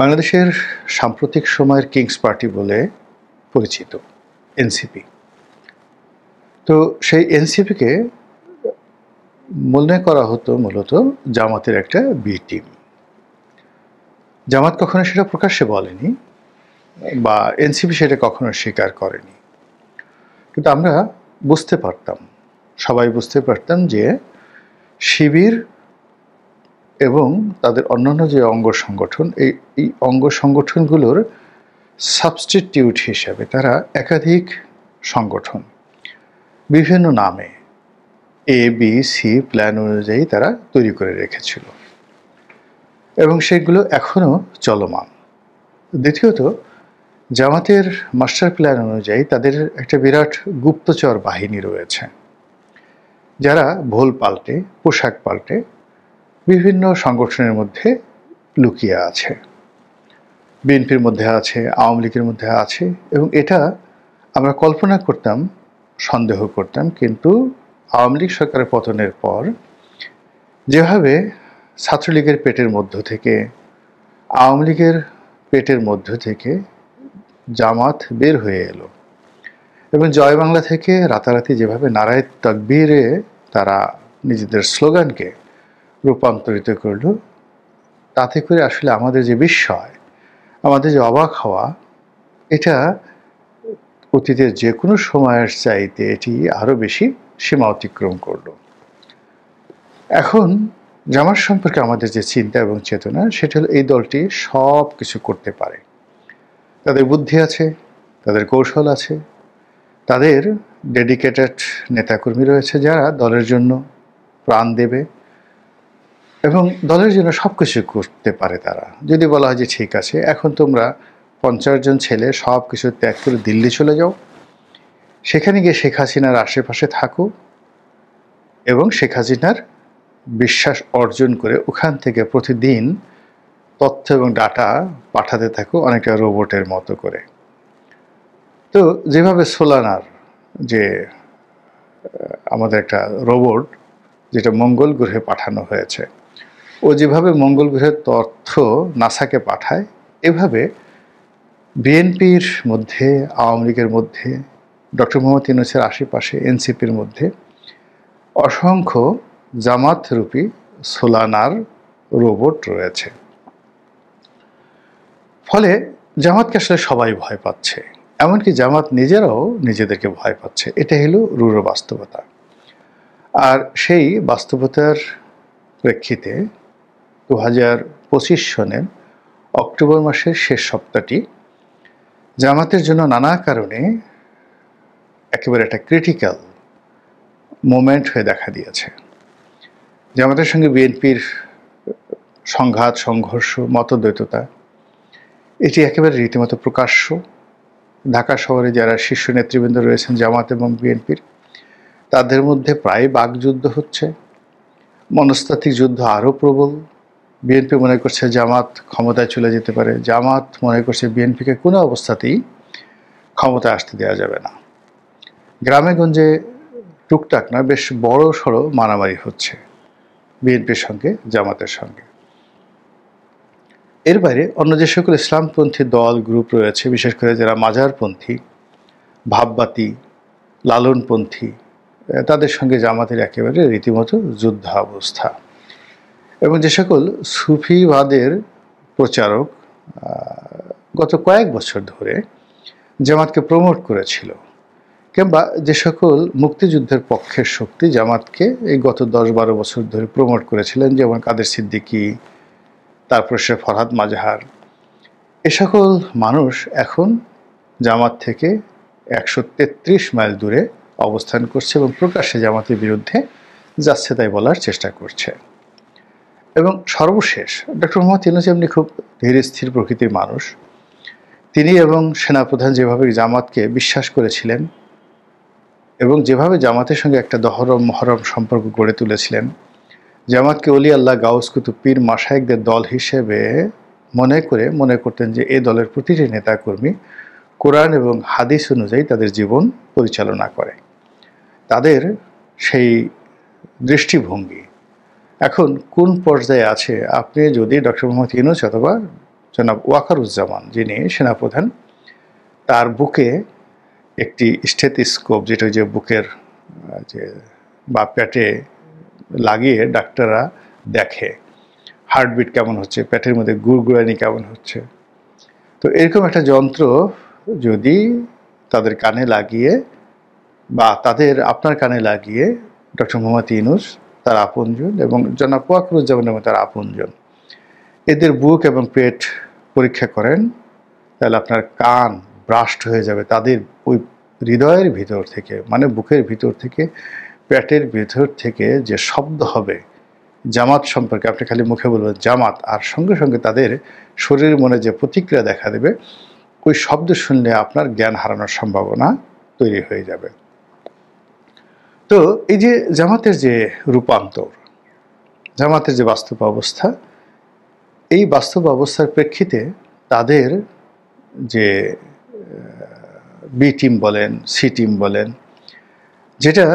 বাংলাদেশের সাম্প্রতিক সময়ের কিংস পার্টি বলে পরিচিত এনসিপি। তো সেই এনসিপিকে মনে করা হতো মূলত জামাতের একটা বি টিম। জামাত কখনো সেটা প্রকাশ্যে বলেনি বা এনসিপি সেটা কখনো স্বীকার করেনি, কিন্তু আমরা বুঝতে পারতাম, সবাই বুঝতে পারতাম যে শিবির এবং তাদের অন্যান্য যে অঙ্গ সংগঠন, এই অঙ্গ সংগঠনগুলোর সাবস্টিটিউট হিসাবে তারা একাধিক সংগঠন বিভিন্ন নামে এ বি সি প্ল্যান অনুযায়ী তারা তৈরি করে রেখেছিল এবং সেগুলো এখনও চলমান। দ্বিতীয়ত, জামাতের মাস্টার প্ল্যান অনুযায়ী তাদের একটা বিরাট গুপ্তচর বাহিনী রয়েছে, যারা ভোল পাল্টে পোশাক পাল্টে বিভিন্ন সংগঠনের মধ্যে লুকিয়ে আছে। বিএনপির মধ্যে আছে, আওয়ামী লীগের মধ্যে আছে, এবং এটা আমরা কল্পনা করতাম, সন্দেহ করতাম, কিন্তু আওয়ামী লীগ সরকারের পতনের পর যেভাবে ছাত্রলীগের পেটের মধ্য থেকে, আওয়ামী লীগের পেটের মধ্য থেকে জামাত বের হয়ে এলো এবং জয় বাংলা থেকে রাতারাতি যেভাবে নারায়ে তাকবীরে তারা নিজেদের স্লোগানকে রূপান্তরিত করলো, তাতে করে আসলে আমাদের যে বিস্ময়, আমাদের যে অবাক হওয়া, এটা অতীতের যে কোনো সময়ের চাইতে এটি আরও বেশি সীমা অতিক্রম করলো। এখন জামাত সম্পর্কে আমাদের যে চিন্তা এবং চেতনা, সেটা হলো এই দলটি সব কিছু করতে পারে। তাদের বুদ্ধি আছে, তাদের কৌশল আছে, তাদের ডেডিকেটেড নেতাকর্মী রয়েছে যারা দলের জন্য প্রাণ দেবে এবং দলের জন্য সব কিছু করতে পারে। তারা যদি বলা হয় যে ঠিক আছে, এখন তোমরা 50 জন ছেলে সব কিছু ত্যাগ করে দিল্লি চলে যাও, সেখানে গিয়ে শেখ হাসিনার আশেপাশে থাকো এবং শেখ হাসিনার বিশ্বাস অর্জন করে ওখান থেকে প্রতিদিন তথ্য এবং ডাটা পাঠাতে থাকো, অনেকটা রোবটের মতো করে। তো যেভাবে সোলানার, যে আমাদের একটা রোবট যেটা মঙ্গল গ্রহে পাঠানো হয়েছে, ও যেভাবে মঙ্গল গ্রহের তথ্য নাসাকে পাঠায়, এভাবে বিএনপির মধ্যে, আওয়ামী লীগের মধ্যে, ডক্টর মোহাম্মদ ইউনূসের আশেপাশে এনসিপির মধ্যে অসংখ্য জামাতরূপী সোলানার রোবট রয়েছে। ফলে জামাতকে আসলে সবাই ভয় পাচ্ছে, এমনকি জামাত নিজেরাও নিজেদেরকে ভয় পাচ্ছে। এটা হলো রূঢ় বাস্তবতা। আর সেই বাস্তবতার প্রেক্ষিতে 2025 সনের অক্টোবর মাসের শেষ সপ্তাহটি জামাতের জন্য নানা কারণে একেবারে একটা ক্রিটিক্যাল মোমেন্ট হয়ে দেখা দিয়েছে। জামাতের সঙ্গে বিএনপির সংঘাত, সংঘর্ষ, মতদ্বৈততা, এটি একেবারে রীতিমতো প্রকাশ্য। ঢাকা শহরে যারা শীর্ষ নেতৃবৃন্দ রয়েছেন জামাত এবং বিএনপির, তাদের মধ্যে প্রায় বাকযুদ্ধ হচ্ছে, মনস্তাত্ত্বিক যুদ্ধ আরও প্রবল। বিএনপি মনে করছে জামাত ক্ষমতায় চলে যেতে পারে, জামাত মনে করছে বিএনপিকে কোনো অবস্থাতেই ক্ষমতায় আসতে দেওয়া যাবে না। গ্রামে গঞ্জে টুকটাক না, বেশ বড় সড়ো মারামারি হচ্ছে বিএনপির সঙ্গে জামাতের সঙ্গে। এর বাইরে অন্য যে সকল ইসলামপন্থী দল গ্রুপ রয়েছে, বিশেষ করে যারা মাজারপন্থী, ভাববাতি, লালনপন্থী, তাদের সঙ্গে জামাতের একেবারে রীতিমতো যুদ্ধাবস্থা। এবং যে সকল সুফিবাদের প্রচারক গত কয়েক বছর ধরে জামাতকে প্রমোট করেছিল, কিংবা যে সকল মুক্তিযুদ্ধের পক্ষের শক্তি জামাতকে এই গত 10-12 বছর ধরে প্রমোট করেছিলেন, যেমন কাদের সিদ্দিকী, তারপর সে ফরহাদ মাজাহার, এ সকল মানুষ এখন জামাত থেকে 133 মাইল দূরে অবস্থান করছে এবং প্রকাশ্যে জামাতের বিরুদ্ধে যাচ্ছে তাই বলার চেষ্টা করছে। এবং সর্বশেষ ডক্টর মোহাম্মদ ইউনূস এমনি খুব ধীর স্থির প্রকৃতির মানুষ। তিনি এবং সেনাপ্রধান যেভাবে জামাতকে বিশ্বাস করেছিলেন এবং যেভাবে জামাতের সঙ্গে একটা দহরম মহরম সম্পর্ক গড়ে তুলেছিলেন, জামাতকে অলি আল্লাহ, গাউস কুতুব, পীর মাশায়েখদের দল হিসেবে মনে করতেন যে এ দলের প্রতিটি নেতাকর্মী কোরআন এবং হাদিস অনুযায়ী তাদের জীবন পরিচালনা করে। তাদের সেই দৃষ্টিভঙ্গি এখন কোন পর্যায়ে আছে, আপনি যদি ডক্টর মোহাম্মদ ইউনূস অথবা জনাব ওয়াকারুজ্জামান, যিনি সেনাপ্রধান, তার বুকে একটি স্টেথোস্কোপ, যেটা যে বুকের যে বা পেটে লাগিয়ে ডাক্তাররা দেখে হার্টবিট কেমন হচ্ছে, পেটের মধ্যে গুড়গুড়ানি কেমন হচ্ছে। তো এরকম একটা যন্ত্র যদি তাদের কানে লাগিয়ে বা আপনার কানে লাগিয়ে ডক্টর মোহাম্মদ ইউনূস, তার আপনজন, এবং জনাব ওয়াকারুজ্জামানের মতো তার আপনজন এদের বুক এবং পেট পরীক্ষা করেন, তাহলে আপনার কান ব্রাস্ট হয়ে যাবে। তাদের ওই হৃদয়ের ভিতর থেকে, মানে বুকের ভিতর থেকে, পেটের ভিতর থেকে যে শব্দ হবে জামাত সম্পর্কে, আপনি খালি মুখে বলবেন জামাত, আর সঙ্গে সঙ্গে তাদের শরীরের মনে যে প্রতিক্রিয়া দেখা দেবে, ওই শব্দ শুনলে আপনার জ্ঞান হারানোর সম্ভাবনা তৈরি হয়ে যাবে। তো এই যে জামাতের যে রূপান্তর, জামাতের যে বাস্তব অবস্থা, এই বাস্তব অবস্থার প্রেক্ষিতে তাদের যে বি টিম বলেন, সি টিম বলেন, যেটা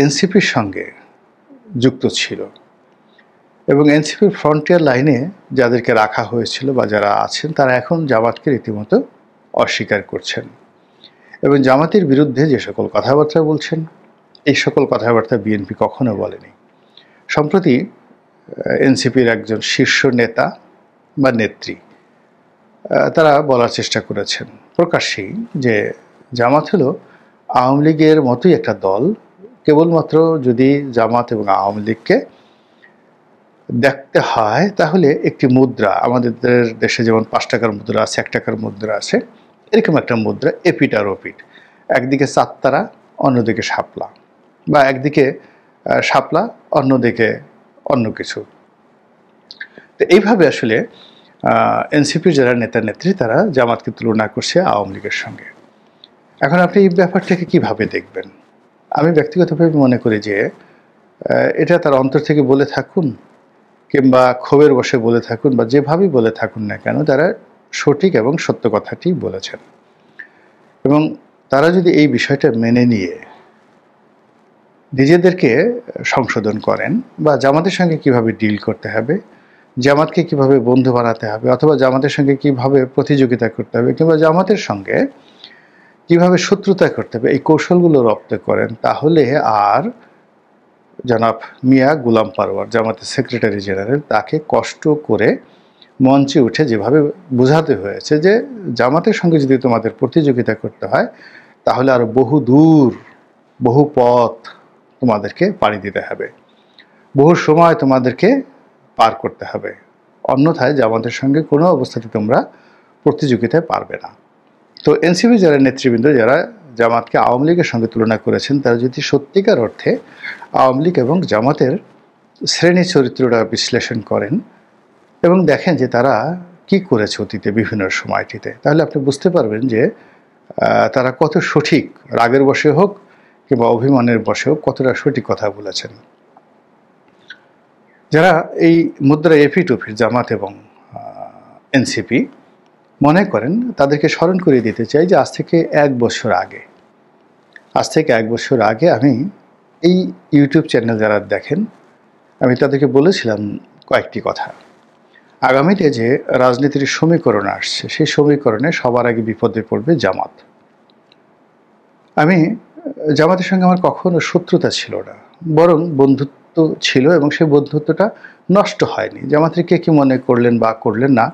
এনসিপির সঙ্গে যুক্ত ছিল এবং এনসিপির ফ্রন্টিয়ার লাইনে যাদেরকে রাখা হয়েছিল বা যারা আছেন, তারা এখন জামাতকে রীতিমতো অস্বীকার করছেন এবং জামাতের বিরুদ্ধে যে সকল কথাবার্তা বলছেন, এই সকল কথাবার্তা বিএনপি কখনো বলেনি। সম্প্রতি এনসিপির একজন শীর্ষ নেতা বা নেত্রী তারা বলার চেষ্টা করেছেন প্রকাশ্যেই যে জামাত হলো আওয়ামী লীগের মতোই একটা দল, কেবলমাত্র যদি জামাত এবং আওয়ামী লীগকে দেখতে হয় তাহলে একটি মুদ্রা, আমাদের দেশে যেমন 5 টাকার মুদ্রা আছে, 1 টাকার মুদ্রা আছে, এরকম একটা মুদ্রা, এপিট আর ওপিট, একদিকে চাঁদতারা অন্যদিকে শাপলা, বা একদিকে শাপলা অন্যদিকে অন্য কিছু। তো এইভাবে আসলে এনসিপির যারা নেতা নেত্রী তারা জামাতকে তুলনা করছে আওয়ামী লীগের সঙ্গে। এখন আপনি এই ব্যাপারটাকে কিভাবে দেখবেন? আমি ব্যক্তিগতভাবে মনে করি যে এটা তার অন্তর থেকে বলে থাকুন কিংবা ক্ষোভের বশে বলে থাকুন বা যেভাবেই বলে থাকুন না কেন, তারা সঠিক এবং সত্য কথাটি বলেছেন। এবং তারা যদি এই বিষয়টা মেনে নিয়ে নিজেদেরকে সংশোধন করেন, বা জামাতের সঙ্গে কিভাবে ডিল করতে হবে, জামাতকে কিভাবে বন্ধু বানাতে হবে, অথবা জামাতের সঙ্গে কিভাবে প্রতিযোগিতা করতে হবে, কিংবা জামাতের সঙ্গে কিভাবে শত্রুতা করতে হবে, এই কৌশলগুলো রপ্ত করেন, তাহলে আর জনাব মিয়া গোলাম পারওয়ার, জামাতের সেক্রেটারি জেনারেল, তাকে কষ্ট করে মঞ্চে উঠে যেভাবে বোঝাতে হয়েছে যে জামাতের সঙ্গে যদি তোমাদের প্রতিযোগিতা করতে হয় তাহলে আরো বহু দূর, বহু পথ তোমাদেরকে পাড়ি দিতে হবে, বহু সময় তোমাদেরকে পার করতে হবে, অন্যথায় জামাতের সঙ্গে কোনো অবস্থাতে তোমরা প্রতিযোগিতায় পারবে না। তো এনসিপি যারা নেতৃবৃন্দ, যারা জামাতকে আওয়ামী লীগের সঙ্গে তুলনা করেছেন, তারা যদি সত্যিকার অর্থে আওয়ামী লীগ এবং জামাতের শ্রেণী চরিত্রটা বিশ্লেষণ করেন এবং দেখেন যে তারা কি করেছে অতীতে বিভিন্ন সময়টিতে, তাহলে আপনি বুঝতে পারবেন যে তারা কত সঠিক, রাগের বশে হোক কিংবা অভিমানের বশে হোক, কতটা সঠিক কথা বলেছেন। যারা এই মুদ্রা এপিট ওপিট জামাত এবং এনসিপি মনে করেন, তাদেরকে স্মরণ করিয়ে দিতে চাই যে আজ থেকে 1 বছর আগে আমি এই ইউটিউব চ্যানেল যারা দেখেন, আমি তাদেরকে বলেছিলাম কয়েকটি কথা। আগামীতে যে রাজনীতির সমীকরণ আসছে, সেই সমীকরণে সবার আগে বিপদে পড়বে জামাত। আমি জামাতের সঙ্গে আমার কখনো শত্রুতা ছিল না, বরং বন্ধুত্ব ছিল এবং সেই বন্ধুত্বটা নষ্ট হয়নি। জামাতের কে কি মনে করলেন বা করলেন না,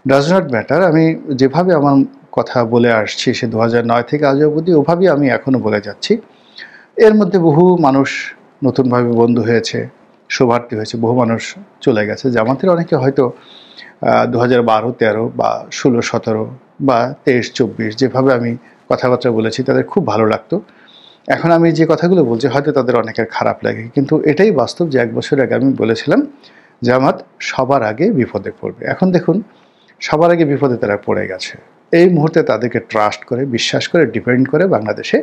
ডাজ নট ম্যাটার। আমি যেভাবে আমার কথা বলে আসছি সে 2009 থেকে আজ অবধি, ওভাবেই আমি এখনও বলে যাচ্ছি। এর মধ্যে বহু মানুষ নতুনভাবে বন্ধু হয়েছে, শোভার্থী হয়েছে, বহু মানুষ চলে গেছে। জামাতের অনেকে হয়তো 2012-13 বা 16-17 বা 23-24 যেভাবে আমি কথাবার্তা বলেছি তাদের খুব ভালো লাগতো। এখন আমি যে কথাগুলো বলছি হয়তো তাদের অনেকের খারাপ লাগে, কিন্তু এটাই বাস্তব যে 1 বছর আগে আমি বলেছিলাম জামাত সবার আগে বিপদে পড়বে। এখন দেখুন, সবার আগে বিপদে তারা পড়ে গেছে। এই মুহূর্তে তাদেরকে ট্রাস্ট করে, বিশ্বাস করে, ডিপেন্ড করে বাংলাদেশে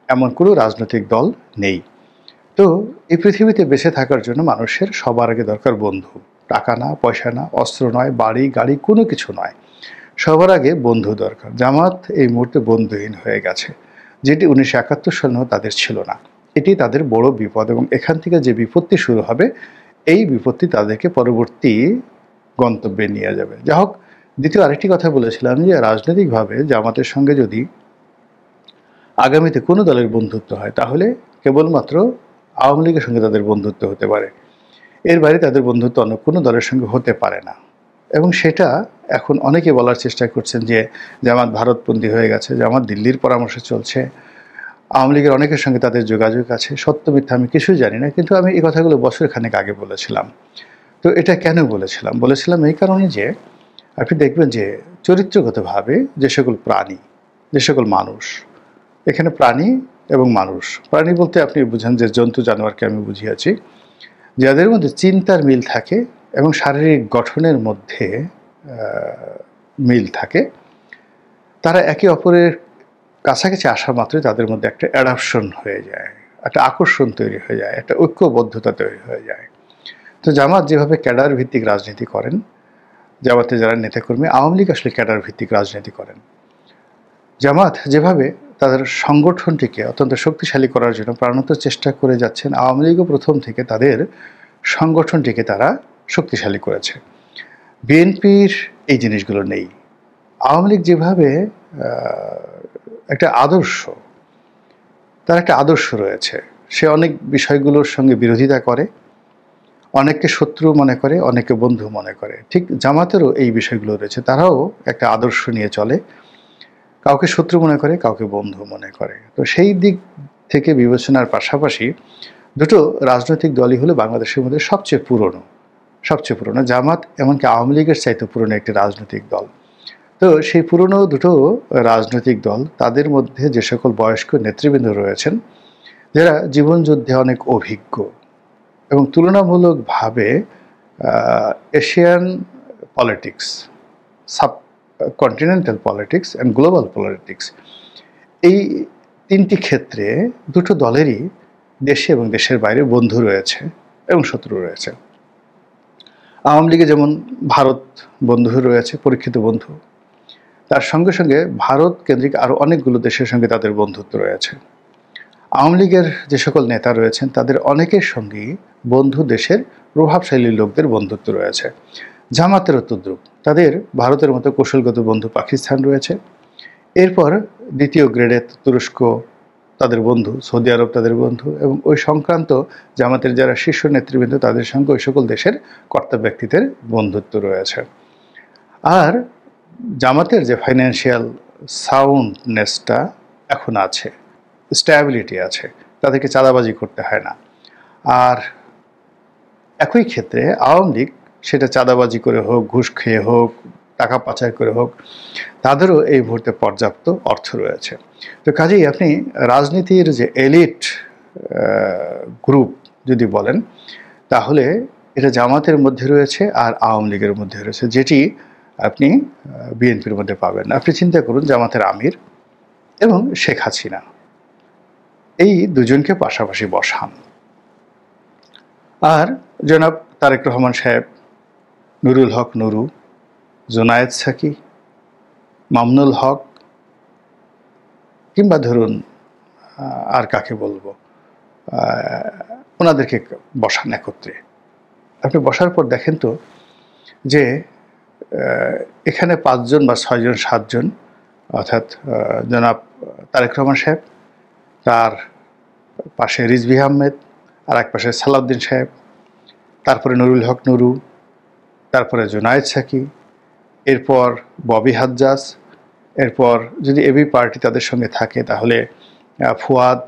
এমন কোনো রাজনৈতিক দল নেই। তো এই পৃথিবীতে বেঁচে থাকার জন্য মানুষের সবার আগে দরকার বন্ধু। টাকা না, পয়সা না, অস্ত্র নয়, বাড়ি গাড়ি কোনো কিছু নয়, সবার আগে বন্ধু দরকার। জামাত এই মুহূর্তে বন্ধুহীন হয়ে গেছে, যেটি 1971 সালেও তাদের ছিল না। এটি তাদের বড় বিপদ এবং এখান থেকে যে বিপত্তি শুরু হবে, এই বিপত্তি তাদেরকে পরবর্তী গন্তব্যে নিয়ে যাবে। যা হোক, দ্বিতীয় আরেকটি কথা বলেছিলাম যে রাজনৈতিকভাবে জামাতের সঙ্গে যদি আগামীতে কোনো দলের বন্ধুত্ব হয় তাহলে কেবলমাত্র আওয়ামী লীগের সঙ্গে তাদের বন্ধুত্ব হতে পারে, এর বাইরে তাদের বন্ধুত্ব অন্য কোনো দলের সঙ্গে হতে পারে না। এবং সেটা এখন অনেকে বলার চেষ্টা করছেন যে জামাত ভারতপন্থী হয়ে গেছে, জামাত দিল্লির পরামর্শে চলছে, আওয়ামী লীগের অনেকের সঙ্গে তাদের যোগাযোগ আছে। সত্য মিথ্যা আমি কিছুই জানি না, কিন্তু আমি এই কথাগুলো বছরখানেক আগে বলেছিলাম। তো এটা কেন বলেছিলাম? বলেছিলাম এই কারণে যে আপনি দেখবেন যে চরিত্রগতভাবে যে সকল প্রাণী, যে সকল মানুষ, এখানে প্রাণী এবং মানুষ, প্রাণী বলতে আপনি বুঝেন যে জন্তু জানোয়ারকে আমি বুঝিয়েছি, যাদের মধ্যে চিন্তার মিল থাকে এবং শারীরিক গঠনের মধ্যে মিল থাকে, তারা একে অপরের কাছাকাছি আসা মাত্রই তাদের মধ্যে একটা অ্যাডাপশন হয়ে যায়, একটা আকর্ষণ তৈরি হয়ে যায়, একটা ঐক্যবদ্ধতা তৈরি হয়ে যায়। তো জামাত যেভাবে ক্যাডার ভিত্তিক রাজনীতি করেন, জামাতে যারা নেতাকর্মী, আওয়ামী লীগ আসলে ক্যাডার ভিত্তিক রাজনীতি করেন। জামাত যেভাবে তাদের সংগঠনটিকে অত্যন্ত শক্তিশালী করার জন্য প্রাণত চেষ্টা করে যাচ্ছেন, আওয়ামী লীগও প্রথম থেকে তাদের সংগঠনটিকে তারা শক্তিশালী করেছে। বিএনপির এই জিনিসগুলো নেই। আওয়ামী লীগ যেভাবে একটা আদর্শ, তার একটা আদর্শ রয়েছে, সে অনেক বিষয়গুলোর সঙ্গে বিরোধিতা করে, অনেককে শত্রু মনে করে, অনেককে বন্ধু মনে করে। ঠিক জামাতেরও এই বিষয়গুলো রয়েছে, তারাও একটা আদর্শ নিয়ে চলে, কাউকে শত্রু মনে করে, কাউকে বন্ধু মনে করে। তো সেই দিক থেকে বিবেচনার পাশাপাশি দুটো রাজনৈতিক দলই হলো বাংলাদেশের মধ্যে সবচেয়ে পুরনো। জামাত এমনকি আওয়ামী লীগের চাইতে পুরনো একটি রাজনৈতিক দল। তো সেই পুরনো দুটো রাজনৈতিক দল, তাদের মধ্যে যে সকল বয়স্ক নেতৃবৃন্দ রয়েছেন, যারা জীবনযুদ্ধে অনেক অভিজ্ঞ এবং তুলনামূলকভাবে Asian politics, subcontinental politics and global politics, এই তিনটি ক্ষেত্রে দুটো দলেরই দেশে এবং দেশের বাইরে বন্ধু রয়েছে এবং শত্রু রয়েছে। আওয়ামী লীগে যেমন ভারত বন্ধু রয়েছে, পরীক্ষিত বন্ধু, তার সঙ্গে সঙ্গে ভারত কেন্দ্রিক আরও অনেকগুলো দেশের সঙ্গে তাদের বন্ধুত্ব রয়েছে। আওয়ামী লীগের যে সকল নেতা রয়েছেন তাদের অনেকের সঙ্গেই বন্ধু দেশের প্রভাবশালী লোকদের বন্ধুত্ব রয়েছে। জামাতেরও তদ্রূপ, তাদের ভারতের মতো কৌশলগত বন্ধু পাকিস্তান রয়েছে, এরপর দ্বিতীয় গ্রেডে তুরস্ক তাদের বন্ধু, সৌদি আরব তাদের বন্ধু, এবং ওই সংক্রান্ত জামাতের যারা শীর্ষ নেতৃবৃন্দ তাদের সঙ্গে ওই সকল দেশের কর্তা ব্যক্তিদের বন্ধুত্ব রয়েছে। আর জামাতের যে ফাইন্যান্সিয়াল সাউন্ডনেসটা এখন আছে, স্ট্যাবিলিটি আছে, তাদেরকে চাঁদাবাজি করতে হয় না। আর একই ক্ষেত্রে আওয়ামী লীগ, সেটা চাঁদাবাজি করে হোক, ঘুষ খেয়ে হোক, টাকা পাচার করে হোক, তাদেরও এই মুহূর্তে পর্যাপ্ত অর্থ রয়েছে। তো কাজেই আপনি রাজনীতির যে এলিট গ্রুপ যদি বলেন, তাহলে এটা জামাতের মধ্যে রয়েছে আর আওয়ামী লীগের মধ্যে রয়েছে, যেটি আপনি বিএনপির মধ্যে পাবেন না। আপনি চিন্তা করুন, জামাতের আমির এবং শেখ হাসিনা, এই দুজনকে পাশাপাশি বসান, আর জনাব তারেক রহমান সাহেব, নুরুল হক নুরু, জোনায়েদ সাকি, মামুনুল হক, কিংবা ধরুন আর কাকে বলবো, ওনাদেরকে বসান একত্রে। আপনি বসার পর দেখেন তো যে এখানে 5 জন বা 6 জন 7 জন, অর্থাৎ জনাব তারেক রহমান সাহেব, তার পাশে রিজভী আহমেদ, আর এক পাশে সালাউদ্দিন সাহেব, তারপরে নুরুল হক নুরু, তারপরে জোনায়েদ সাকি, এরপর ববি হাজ্জাজ, এরপর যদি এবি পার্টি তাদের সঙ্গে থাকে তাহলে ফুয়াদ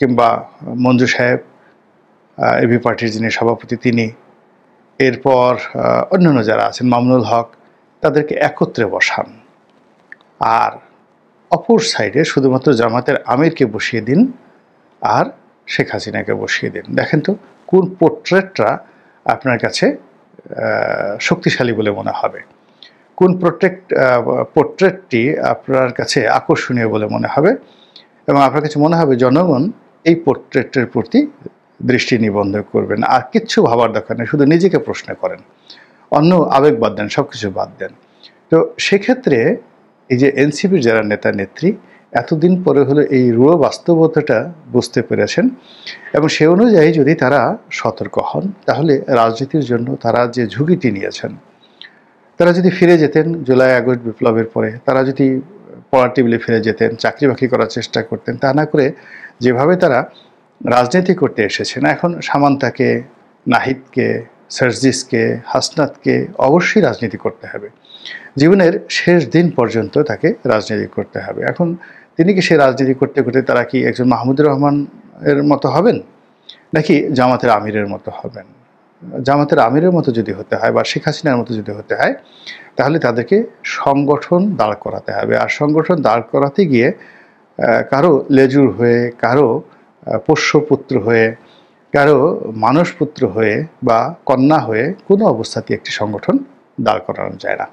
কিংবা মঞ্জু সাহেব, এবি পার্টির যিনি সভাপতি তিনি, এরপর অন্যান্য যারা আছেন, মামুনুল হক, তাদেরকে একত্রে বসান। আর অপর সাইডে শুধুমাত্র জামাতের আমিরকে বসিয়ে দিন আর শেখ হাসিনাকে বসিয়ে দিন। দেখেন তো কোন পোর্ট্রেটটা আপনার কাছে শক্তিশালী বলে মনে হবে, কোন পোর্ট্রেটটি আপনার কাছে আকর্ষণীয় বলে মনে হবে, এবং আপনার কাছে মনে হবে জনগণ এই পোর্ট্রেটের প্রতি দৃষ্টি নিবদ্ধ করবেন। আর কিচ্ছু ভাবার দরকার নেই, শুধু নিজেকে প্রশ্ন করেন, অন্য আবেগ বাদ দেন, সব কিছু বাদ দেন। তো সেক্ষেত্রে এই যে এনসিপির যারা নেতা নেত্রী এতদিন পরে হলো এই রূঢ় বাস্তবতাটা বুঝতে পেরেছেন, এবং সে অনুযায়ী যদি তারা সতর্ক হন, তাহলে রাজনীতির জন্য তারা যে ঝুঁকিটি নিয়েছেন তারা যদি ফিরে যেতেন জুলাই আগস্ট বিপ্লবের পরে, তারা যদি পড়ার টেবিলে ফিরে যেতেন, চাকরি বাকরি করার চেষ্টা করতেন, তা না করে যেভাবে তারা রাজনীতি করতে এসেছেন, এখন সামান্তাকে, নাহিদকে, সার্জিসকে, হাসনাতকে অবশ্যই রাজনীতি করতে হবে। জীবনের শেষ দিন পর্যন্ত তাকে রাজনীতি করতে হবে। এখন তিনি কি সে রাজনীতি করতে করতে তারা কি একজন মাহমুদুর রহমান এর মতো হবেন, নাকি জামাতের আমিরের মতো হবেন? জামাতের আমিরের মতো যদি হতে হয় বা শেখ হাসিনার মতো যদি হতে হয়, তাহলে তাদেরকে সংগঠন দাঁড় করাতে হবে। আর সংগঠন দাঁড় করাতে গিয়ে কারো লেজুর হয়ে, কারো পোষ্যপুত্র হয়ে, কারো মানসপুত্র হয়ে বা কন্যা হয়ে কোনো অবস্থাতেই একটি সংগঠন দাঁড় করানো যায় না।